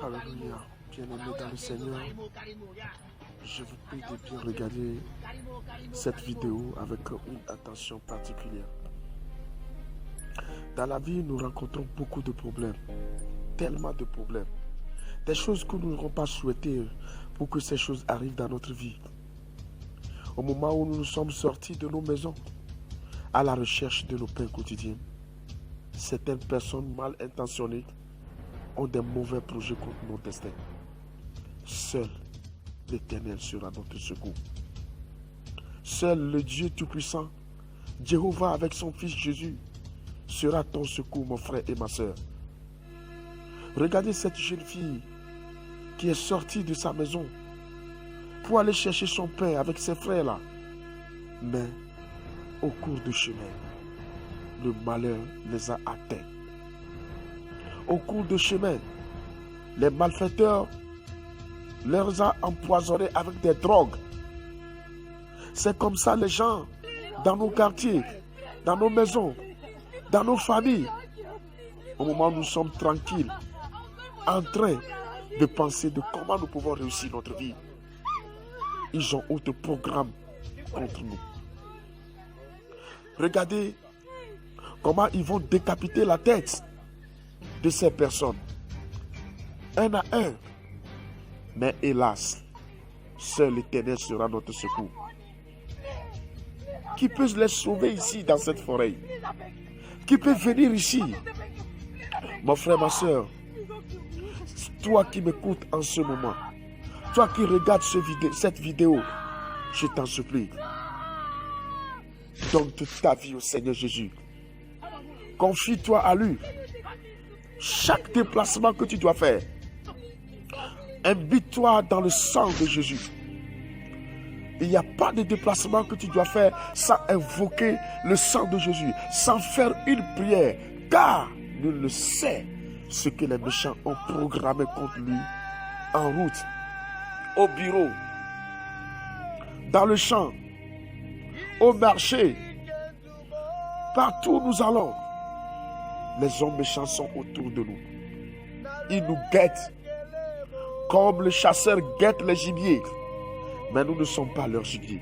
Alléluia. Bien-aimés dans le Seigneur, je vous prie de bien regarder cette vidéo avec une attention particulière. Dans la vie, nous rencontrons beaucoup de problèmes, tellement de problèmes. Des choses que nous n'aurons pas souhaitées pour que ces choses arrivent dans notre vie. Au moment où nous sommes sortis de nos maisons, à la recherche de nos pains quotidiens, certaines personnes mal intentionnées ont des mauvais projets contre nos destins. Seul l'Éternel sera notre secours. Seul le Dieu Tout-Puissant, Jéhovah avec son Fils Jésus, sera ton secours, mon frère et ma soeur. Regardez cette jeune fille qui est sortie de sa maison pour aller chercher son pain avec ses frères là. Mais au cours du chemin, le malheur les a atteints. Au cours du chemin, les malfaiteurs les ont empoisonnés avec des drogues. C'est comme ça les gens dans nos quartiers, dans nos maisons, dans nos familles, au moment où nous sommes tranquilles, en train de penser de comment nous pouvons réussir notre vie. Ils ont autre programme contre nous. Regardez comment ils vont décapiter la tête de ces personnes, un à un. Mais hélas, seul l'Éternel sera notre secours. Qui peut les sauver ici dans cette forêt? Qui peut venir ici? Mon frère, ma soeur, toi qui m'écoutes en ce moment, toi qui regardes cette vidéo, je t'en supplie, donne toute ta vie au Seigneur Jésus. Confie-toi à lui. Chaque déplacement que tu dois faire, imbibe-toi dans le sang de Jésus. Il n'y a pas de déplacement que tu dois faire sans invoquer le sang de Jésus, sans faire une prière, car nul ne sait ce que les méchants ont programmé contre lui en route, au bureau, dans le champ, au marché, partout où nous allons. Les hommes méchants sont autour de nous. Ils nous guettent comme le chasseur guette les gibiers. Mais nous ne sommes pas leurs gibiers.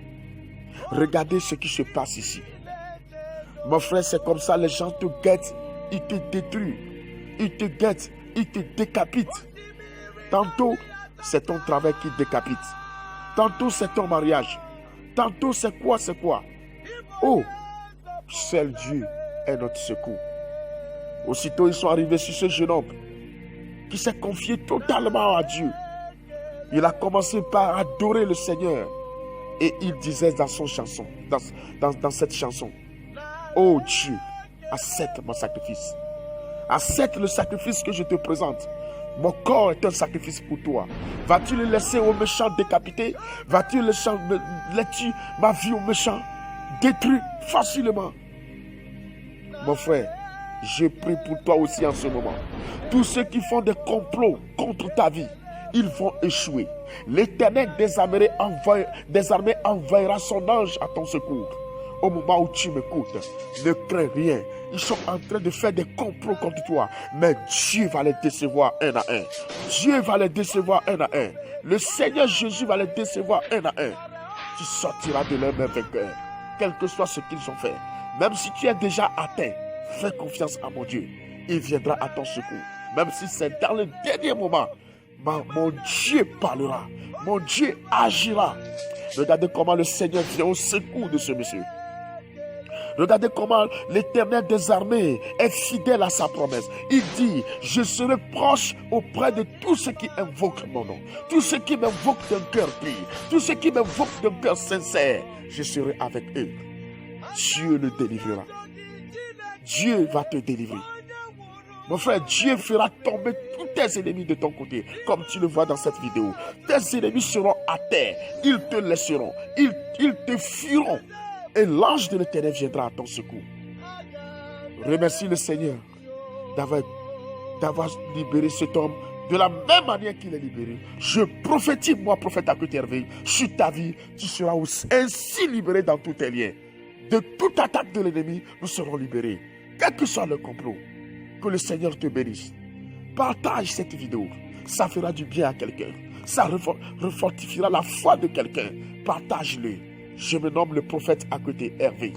Regardez ce qui se passe ici. Mon frère, c'est comme ça, les gens te guettent, ils te détruisent, ils te guettent, ils te décapitent. Tantôt, c'est ton travail qui décapite. Tantôt, c'est ton mariage. Tantôt, c'est quoi? Oh, seul Dieu est notre secours. Aussitôt, ils sont arrivés sur ce jeune homme qui s'est confié totalement à Dieu. Il a commencé par adorer le Seigneur. Et il disait dans son chanson, dans cette chanson, oh Dieu, accepte mon sacrifice. Accepte le sacrifice que je te présente. Mon corps est un sacrifice pour toi. Vas-tu le laisser aux méchants décapités? Vas-tu laisser ma vie aux méchants détruire facilement? Mon frère, je prie pour toi aussi en ce moment. Tous ceux qui font des complots contre ta vie, ils vont échouer. L'Éternel des armées enverra son ange à ton secours. Au moment où tu m'écoutes, ne crains rien. Ils sont en train de faire des complots contre toi. Mais Dieu va les décevoir un à un. Dieu va les décevoir un à un. Le Seigneur Jésus va les décevoir un à un. Tu sortiras de leur main vainqueur. Quel que soit ce qu'ils ont fait. Même si tu es déjà atteint, fais confiance à mon Dieu. Il viendra à ton secours. Même si c'est dans le dernier moment. Mon Dieu parlera. Mon Dieu agira. Regardez comment le Seigneur vient au secours de ce monsieur. Regardez comment l'Éternel des armées est fidèle à sa promesse. Il dit, je serai proche auprès de tous ceux qui invoquent mon nom. Tous ceux qui m'invoquent d'un cœur pur. Tous ceux qui m'invoquent d'un cœur sincère. Je serai avec eux. Dieu le délivrera. Dieu va te délivrer. Mon frère, Dieu fera tomber tous tes ennemis de ton côté, comme tu le vois dans cette vidéo. Tes ennemis seront à terre, ils te laisseront, ils te fuiront. Et l'ange de l'Éternel viendra à ton secours. Remercie le Seigneur d'avoir libéré cet homme de la même manière qu'il est libéré. Je prophétise, moi, prophète Hervé, sur ta vie, tu seras ainsi libéré dans tous tes liens. De toute attaque de l'ennemi, nous serons libérés. Quel que soit le complot. Que le Seigneur te bénisse. Partage cette vidéo. Ça fera du bien à quelqu'un. Ça refortifiera la foi de quelqu'un. Partage-le. Je me nomme le prophète à côté Hervé.